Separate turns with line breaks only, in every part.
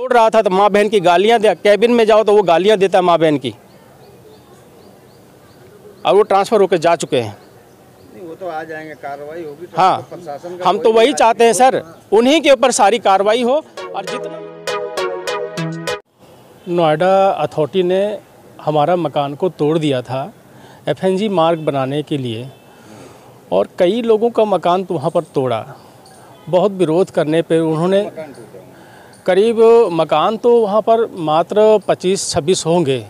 तोड़ रहा था तो माँ बहन की गालियाँ दे, कैबिन में जाओ तो वो गालियाँ देता है माँ बहन की, और वो ट्रांसफ़र होकर जा चुके हैं।
नहीं, वो तो आ जाएंगे, कार्रवाई होगी।
हाँ,
तो प्रशासन का
हम तो वही चाहते हैं सर, उन्हीं के ऊपर सारी कार्रवाई हो। और जितना नोएडा अथॉरिटी ने हमारा मकान को तोड़ दिया था FNG मार्ग बनाने के लिए, और कई लोगों का मकान तो वहाँ पर तोड़ा। बहुत विरोध करने पे उन्होंने करीब मकान तो वहाँ पर मात्र 25-26 होंगे,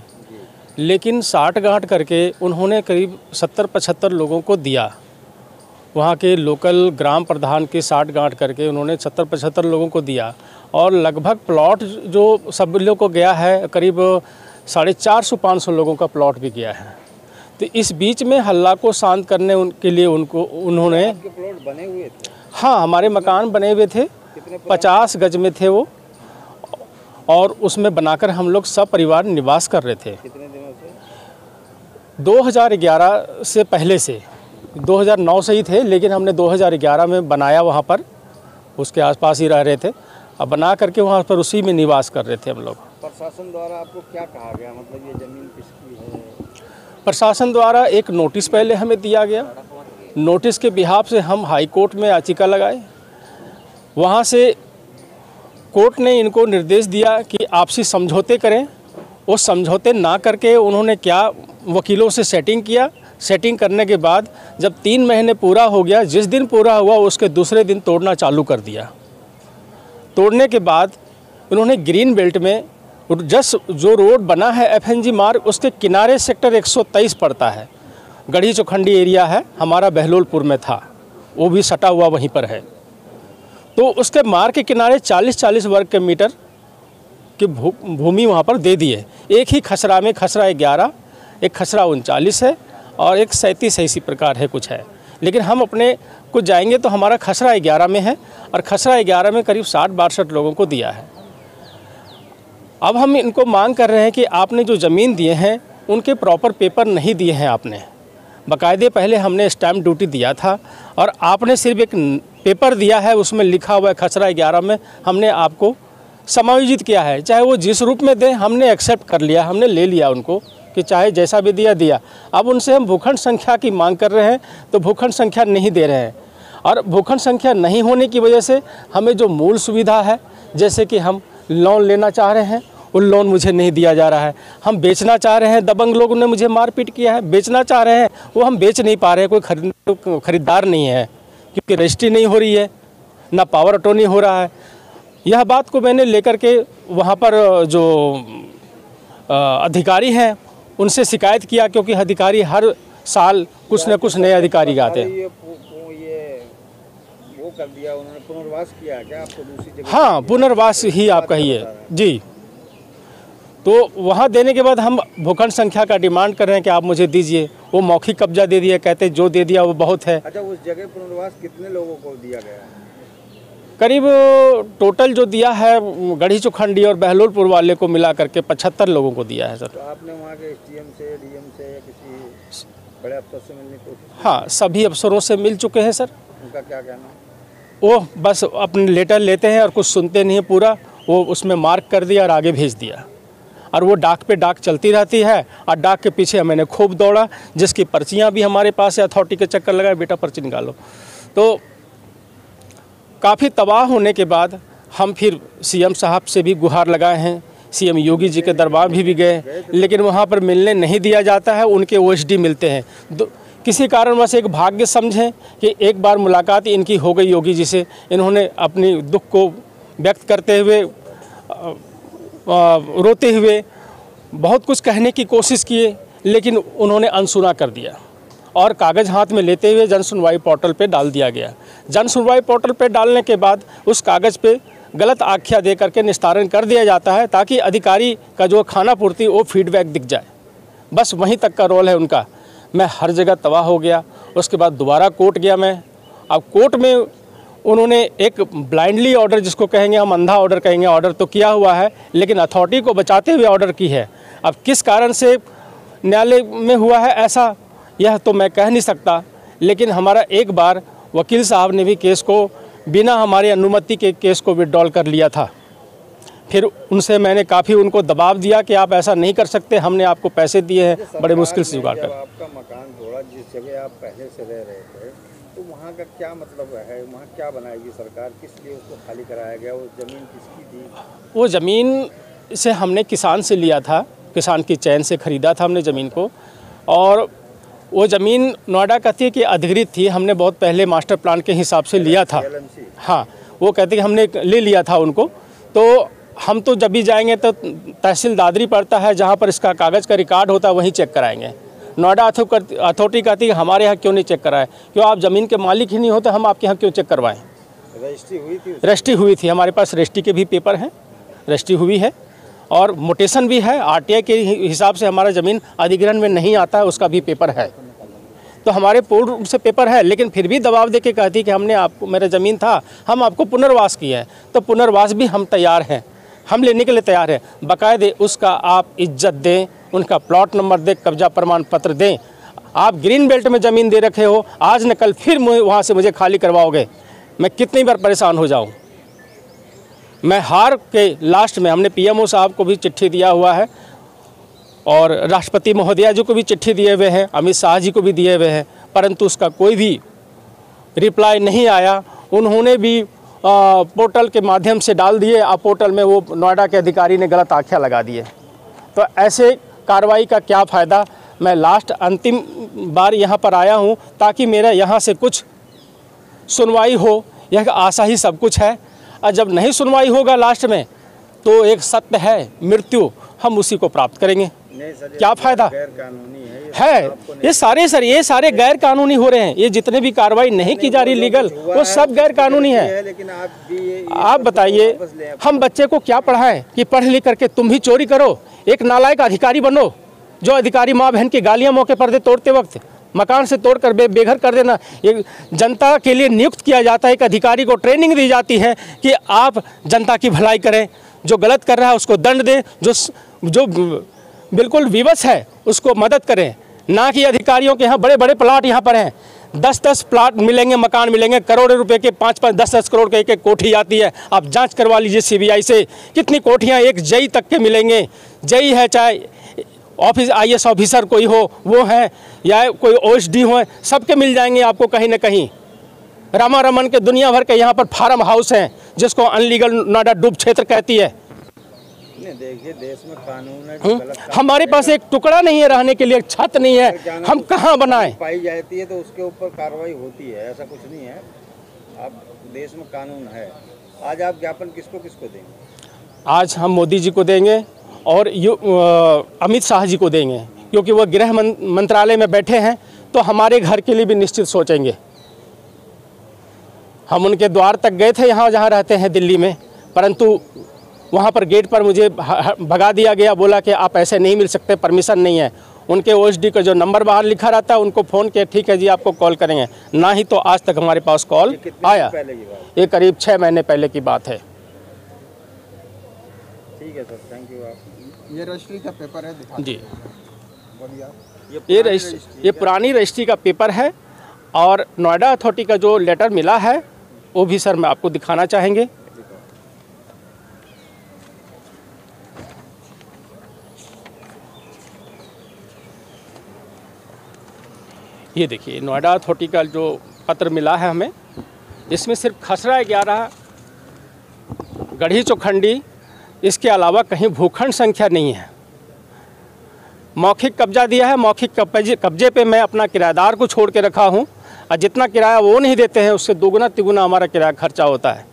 लेकिन 60 गांठ करके उन्होंने करीब 70-75 लोगों को दिया। वहाँ के लोकल ग्राम प्रधान के 60 गांठ करके उन्होंने 70-75 लोगों को दिया, और लगभग प्लॉट जो सब लोगों को गया है करीब 450-500 लोगों का प्लॉट भी गया है। तो इस बीच में हल्ला को शांत करने के लिए उन्होंने
प्लॉट बने हुए थे।
हाँ, हमारे मकान बने हुए थे, 50 गज में थे वो, और उसमें बनाकर हम लोग सब परिवार निवास कर रहे थे।
कितने दिनों से?
2011 से पहले से, 2009 से ही थे, लेकिन हमने 2011 में बनाया, वहाँ पर उसके आसपास ही रह रहे थे। अब बना करके वहाँ पर उसी में निवास कर रहे थे हम लोग।
प्रशासन द्वारा आपको क्या कहा गया, मतलब ये ज़मीन किसकी है?
प्रशासन द्वारा एक नोटिस पहले हमें दिया गया। नोटिस के बिहाफ से हम हाई कोर्ट में याचिका लगाए। वहाँ से कोर्ट ने इनको निर्देश दिया कि आपसी समझौते करें। वो समझौते ना करके उन्होंने क्या वकीलों से सेटिंग किया। सेटिंग करने के बाद जब 3 महीने पूरा हो गया, जिस दिन पूरा हुआ उसके दूसरे दिन तोड़ना चालू कर दिया। तोड़ने के बाद उन्होंने ग्रीन बेल्ट में जस्ट जो रोड बना है FNG मार्ग, उसके किनारे सेक्टर 123 पड़ता है, गढ़ी चौखंडी एरिया है, हमारा बहलोलपुर में था, वो भी सटा हुआ वहीं पर है। तो उसके मार्ग के किनारे 40-40 वर्ग के मीटर की भूमि वहाँ पर दे दी है। एक ही खसरा में, खसरा 11, एक खसरा 39 है, और एक 37 है, इसी प्रकार है कुछ है। लेकिन हम अपने कुछ जाएंगे तो हमारा खसरा 11 में है, और खसरा 11 में करीब 60-62 लोगों को दिया है। अब हम इनको मांग कर रहे हैं कि आपने जो ज़मीन दिए हैं उनके प्रॉपर पेपर नहीं दिए हैं आपने। बाकायदे पहले हमने स्टैम्प ड्यूटी दिया था, और आपने सिर्फ एक पेपर दिया है, उसमें लिखा हुआ है खसरा 11 में हमने आपको समायोजित किया है। चाहे वो जिस रूप में दें, हमने एक्सेप्ट कर लिया, हमने ले लिया उनको कि चाहे जैसा भी दिया। अब उनसे हम भूखंड संख्या की मांग कर रहे हैं तो भूखंड संख्या नहीं दे रहे हैं, और भूखंड संख्या नहीं होने की वजह से हमें जो मूल सुविधा है, जैसे कि हम लोन लेना चाह रहे हैं, वो लोन मुझे नहीं दिया जा रहा है। हम बेचना चाह रहे हैं, दबंग लोगों ने मुझे मारपीट किया है, बेचना चाह रहे हैं, वो हम बेच नहीं पा रहे हैं। कोई खरीदार नहीं है, क्योंकि रजिस्ट्री नहीं हो रही है, ना पावर अटॉर्नी हो रहा है। यह बात को मैंने लेकर के वहाँ पर जो अधिकारी हैं उनसे शिकायत किया, क्योंकि अधिकारी हर साल कुछ न कुछ नए अधिकारी आते हैं।
वो कर दिया उन्होंने, पुनर्वास किया क्या आपको दूसरी जगह?
हाँ, पुनर्वास ही आप कहिए जी। तो वहाँ देने के बाद हम भूखंड संख्या का डिमांड कर रहे हैं कि आप मुझे दीजिए। वो मौखिक कब्जा दे दिया, कहते जो दे दिया वो बहुत है।
अच्छा, उस जगह पुनर्वास कितने लोगों को दिया गया?
करीब टोटल जो दिया है गढ़ी चौखंडी और बहलोलपुर वाले को मिला करके 75 लोगों को दिया है सर।
तो आपने वहाँ के SDM से, DM से या किसी बड़े अफसर से मिलने की कोशिश?
हाँ, सभी अफसरों से मिल चुके हैं सर।
उनका क्या कहना?
वो बस अपने लेटर लेते हैं और कुछ सुनते नहीं है पूरा, वो उसमें मार्क कर दिया और आगे भेज दिया, और वो डाक पे डाक चलती रहती है। और डाक के पीछे मैंने खूब दौड़ा, जिसकी पर्चियाँ भी हमारे पास है, अथॉरिटी के चक्कर लगाए, बेटा पर्ची निकालो। तो काफ़ी तबाह होने के बाद हम फिर CM साहब से भी गुहार लगाए हैं, CM योगी जी के दरबार भी गए, लेकिन वहाँ पर मिलने नहीं दिया जाता है, उनके OSD मिलते हैं। किसी कारणवश एक भाग्य समझें कि एक बार मुलाकात इनकी हो गई योगी जी से। इन्होंने अपनी दुख को व्यक्त करते हुए, रोते हुए बहुत कुछ कहने की कोशिश किए, लेकिन उन्होंने अनसुना कर दिया, और कागज़ हाथ में लेते हुए जन सुनवाई पोर्टल पे डाल दिया गया। जन सुनवाई पोर्टल पे डालने के बाद उस कागज़ पे गलत आख्या दे करके निस्तारण कर दिया जाता है, ताकि अधिकारी का जो खाना पूर्ति वो फीडबैक दिख जाए। बस वहीं तक का रोल है उनका। मैं हर जगह तबाह हो गया। उसके बाद दोबारा कोर्ट गया मैं। अब कोर्ट में उन्होंने एक ब्लाइंडली ऑर्डर, जिसको कहेंगे हम अंधा ऑर्डर कहेंगे, ऑर्डर तो किया हुआ है, लेकिन अथॉरिटी को बचाते हुए ऑर्डर की है। अब किस कारण से न्यायालय में हुआ है ऐसा, यह तो मैं कह नहीं सकता, लेकिन हमारा एक बार वकील साहब ने भी केस को बिना हमारी अनुमति के केस को विड्रॉल कर लिया था। फिर उनसे मैंने काफ़ी उनको दबाव दिया कि आप ऐसा नहीं कर सकते, हमने आपको पैसे दिए हैं, बड़े मुश्किल से जुगाड़ कर।
आपका मकान थोड़ा जिस जगह आप पहले से रह रहे थे, तो वहाँ का क्या मतलब है, वहाँ क्या बनाएगी सरकार, किस लिए उसको खाली कराया गया, वो ज़मीन किसकी थी? वो
ज़मीन से हमने किसान से लिया था, किसान की चैन से ख़रीदा था हमने ज़मीन को, और वो ज़मीन नोएडा कहती है कि अधिकृत थी, हमने बहुत पहले मास्टर प्लान के हिसाब से लिया था। हाँ, वो कहते कि हमने ले लिया था उनको, तो हम तो जब भी जाएंगे तो तहसील दादरी पड़ता है, जहाँ पर इसका कागज़ का रिकॉर्ड होता है वहीं चेक कराएंगे। नोएडा अथॉरिटी कहती है हमारे यहाँ क्यों नहीं चेक कराए, क्यों आप ज़मीन के मालिक ही नहीं होते, हम आपके यहाँ क्यों चेक करवाएं?
रजिस्ट्री हुई थी?
रजिस्ट्री हुई थी, हमारे पास रजिस्ट्री के भी पेपर हैं, रजिस्ट्री हुई है और मोटेशन भी है। आरटीआई के हिसाब से हमारा ज़मीन अधिग्रहण में नहीं आता है, उसका भी पेपर है। तो हमारे पूर्ण रूप से पेपर है, लेकिन फिर भी दबाव दे के कहती कि हमने आपको, मेरा ज़मीन था, हम आपको पुनर्वास किए हैं, तो पुनर्वास भी हम तैयार हैं, हम लेने के लिए तैयार हैं। बाकायदे उसका आप इज्जत दें, उनका प्लॉट नंबर दें, कब्जा प्रमाण पत्र दें। आप ग्रीन बेल्ट में ज़मीन दे रखे हो, आज न कल फिर वहाँ से मुझे खाली करवाओगे, मैं कितनी बार परेशान हो जाऊँ। मैं हार के लास्ट में हमने पीएमओ साहब को भी चिट्ठी दिया हुआ है और राष्ट्रपति महोदया जी को भी चिट्ठी दिए हुए हैं, अमित शाह जी को भी दिए हुए हैं, परंतु उसका कोई भी रिप्लाई नहीं आया। उन्होंने भी पोर्टल के माध्यम से डाल दिए, अब पोर्टल में वो नोएडा के अधिकारी ने गलत आख्या लगा दिए। तो ऐसे कार्रवाई का क्या फ़ायदा। मैं लास्ट अंतिम बार यहाँ पर आया हूँ ताकि मेरा यहाँ से कुछ सुनवाई हो, यह आशा ही सब कुछ है। और जब नहीं सुनवाई होगा लास्ट में, तो एक सत्य है, मृत्यु, हम उसी को प्राप्त करेंगे। क्या फ़ायदा है। ये सारे गैर कानूनी हो रहे हैं। ये जितने भी कार्रवाई नहीं की जा रही लीगल, वो सब गैर कानूनी है।
लेकिन
आप बताइए, हम बच्चे को क्या पढ़ाएं कि पढ़ लिख करके तुम भी चोरी करो, एक नालायक अधिकारी बनो, जो अधिकारी माँ बहन की गालियाँ मौके पर दे तोड़ते वक्त, मकान से तोड़कर बेघर कर देना। एक जनता के लिए नियुक्त किया जाता है, एक अधिकारी को ट्रेनिंग दी जाती है कि आप जनता की भलाई करें, जो गलत कर रहा है उसको दंड दें, जो बिल्कुल विवश है उसको मदद करें। ना कि अधिकारियों के यहाँ बड़े बड़े प्लाट यहाँ पर हैं, 10-10 प्लाट मिलेंगे, मकान मिलेंगे, करोड़ों रुपए के, 5-5, 10-10 करोड़ के एक कोठी आती है। आप जांच करवा लीजिए सीबीआई से, कितनी कोठियाँ एक जई तक के मिलेंगे। जई है, चाहे ऑफिस IAS ऑफिसर कोई हो वो है, या कोई OSD हो, सबके मिल जाएंगे आपको कहीं ना कहीं। रामा रमन के दुनिया भर के यहाँ पर फार्म हाउस हैं, जिसको अनलीगल नोएडा डूब क्षेत्र कहती है।
देखिए, देश में कानून है,
हमारे पास एक टुकड़ा नहीं है रहने के लिए, छत नहीं है, हम कहाँ बनाएं।
पाई जाती है तो उसके ऊपर कार्रवाई होती है, ऐसा कुछ नहीं है। अब देश में कानून है। आज आप ज्ञापन किसको किसको देंगे?
आज हम मोदी जी को देंगे और अमित शाह जी को देंगे, क्योंकि वो गृह मंत्रालय में बैठे हैं, तो हमारे घर के लिए भी निश्चित सोचेंगे। हम उनके द्वार तक गए थे, यहाँ जहाँ रहते हैं दिल्ली में, परंतु वहाँ पर गेट पर मुझे भगा दिया गया, बोला कि आप ऐसे नहीं मिल सकते, परमिशन नहीं है। उनके OSD का जो नंबर बाहर लिखा रहता है उनको फ़ोन किया, ठीक है जी आपको कॉल करेंगे, ना ही तो आज तक हमारे पास कॉल आया। ये करीब 6 महीने पहले की बात है।
ठीक है सर, थैंक यू। आप
ये रजिस्ट्री का पेपर है, दिखा
जी,
बोलिए।
ये पुरानी रजिस्ट्री का पेपर है और नोएडा अथॉरिटी का जो लेटर मिला है वो भी सर मैं आपको दिखाना चाहेंगे। ये देखिए, नोएडा अथॉरिटी का जो पत्र मिला है हमें, इसमें सिर्फ खसरा 11 गढ़ी चौखंडी, इसके अलावा कहीं भूखंड संख्या नहीं है। मौखिक कब्जा दिया है, मौखिक कब्जे पे मैं अपना किराएदार को छोड़ के रखा हूँ, और जितना किराया वो नहीं देते हैं उससे दोगुना तिगुना हमारा किराया खर्चा होता है।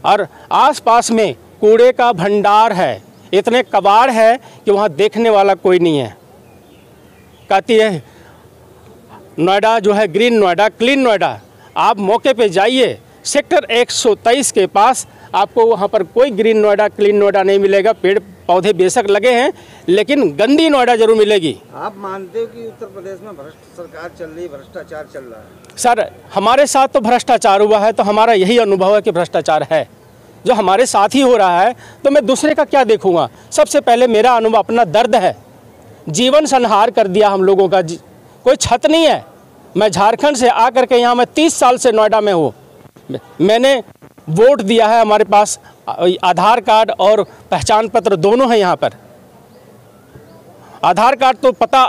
और आसपास में कूड़े का भंडार है, इतने कबाड़ है कि वहाँ देखने वाला कोई नहीं है। कहती है नोएडा जो है ग्रीन नोएडा, क्लीन नोएडा, आप मौके पे जाइए, सेक्टर 123 के पास आपको वहाँ पर कोई ग्रीन नोएडा, क्लीन नोएडा नहीं मिलेगा। पेड़ पौधे बेशक लगे हैं, लेकिन गंदी नोएडा जरूर मिलेगी।
आप मानते हो कि उत्तर प्रदेश में भ्रष्ट सरकार चल रही, भ्रष्टाचार चल रहा है?
सर, हमारे साथ तो भ्रष्टाचार हुआ है, तो हमारा यही अनुभव है कि भ्रष्टाचार है। जो हमारे साथ ही हो रहा है तो मैं दूसरे का क्या देखूँगा। सबसे पहले मेरा अनुभव अपना दर्द है। जीवन संहार कर दिया हम लोगों का, कोई छत नहीं है। मैं झारखंड से आकर के यहाँ मैं 30 साल से नोएडा में हूँ। मैंने वोट दिया है, हमारे पास आधार कार्ड और पहचान पत्र दोनों है यहाँ पर। आधार कार्ड तो पता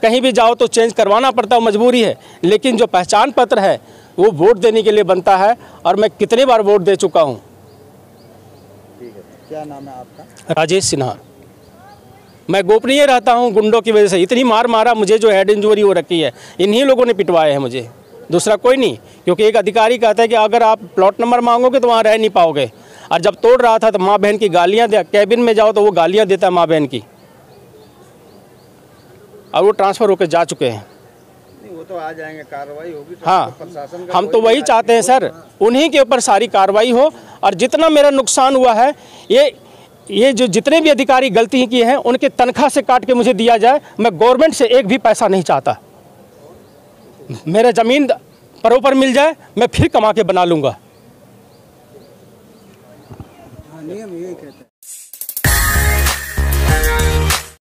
कहीं भी जाओ तो चेंज करवाना पड़ता है, मजबूरी है, लेकिन जो पहचान पत्र है वो वोट देने के लिए बनता है और मैं कितनी बार वोट दे चुका हूँ।
ठीक है, क्या नाम है आपका?
राजेश सिन्हा। मैं गोपनीय रहता हूँ, गुंडों की वजह से इतनी मार मारा मुझे, जो हेड इंजरी हो रखी है इन्हीं लोगों ने पिटवाए हैं मुझे, दूसरा कोई नहीं। क्योंकि एक अधिकारी कहता है कि अगर आप प्लॉट नंबर मांगोगे तो वहाँ रह नहीं पाओगे, और जब तोड़ रहा था तो माँ बहन की गालियाँ दे, कैबिन में जाओ तो वो गालियाँ देता है माँ बहन की, और वो ट्रांसफ़र होकर जा चुके हैं।
नहीं, वो तो आ जाएंगे, कार्रवाई होगी तो
हाँ,
प्रशासन का
हम तो वही चाहते हैं सर, उन्हीं के ऊपर सारी कार्रवाई हो। और जितना मेरा नुकसान हुआ है, ये जो जितने भी अधिकारी गलती किए हैं उनके तनख्वाह से काट के मुझे दिया जाए। मैं गवर्नमेंट से एक भी पैसा नहीं चाहता, मेरा ज़मीन प्रॉपर मिल जाए, मैं फिर कमा के बना लूँगा।
नियम यही कहते हैं।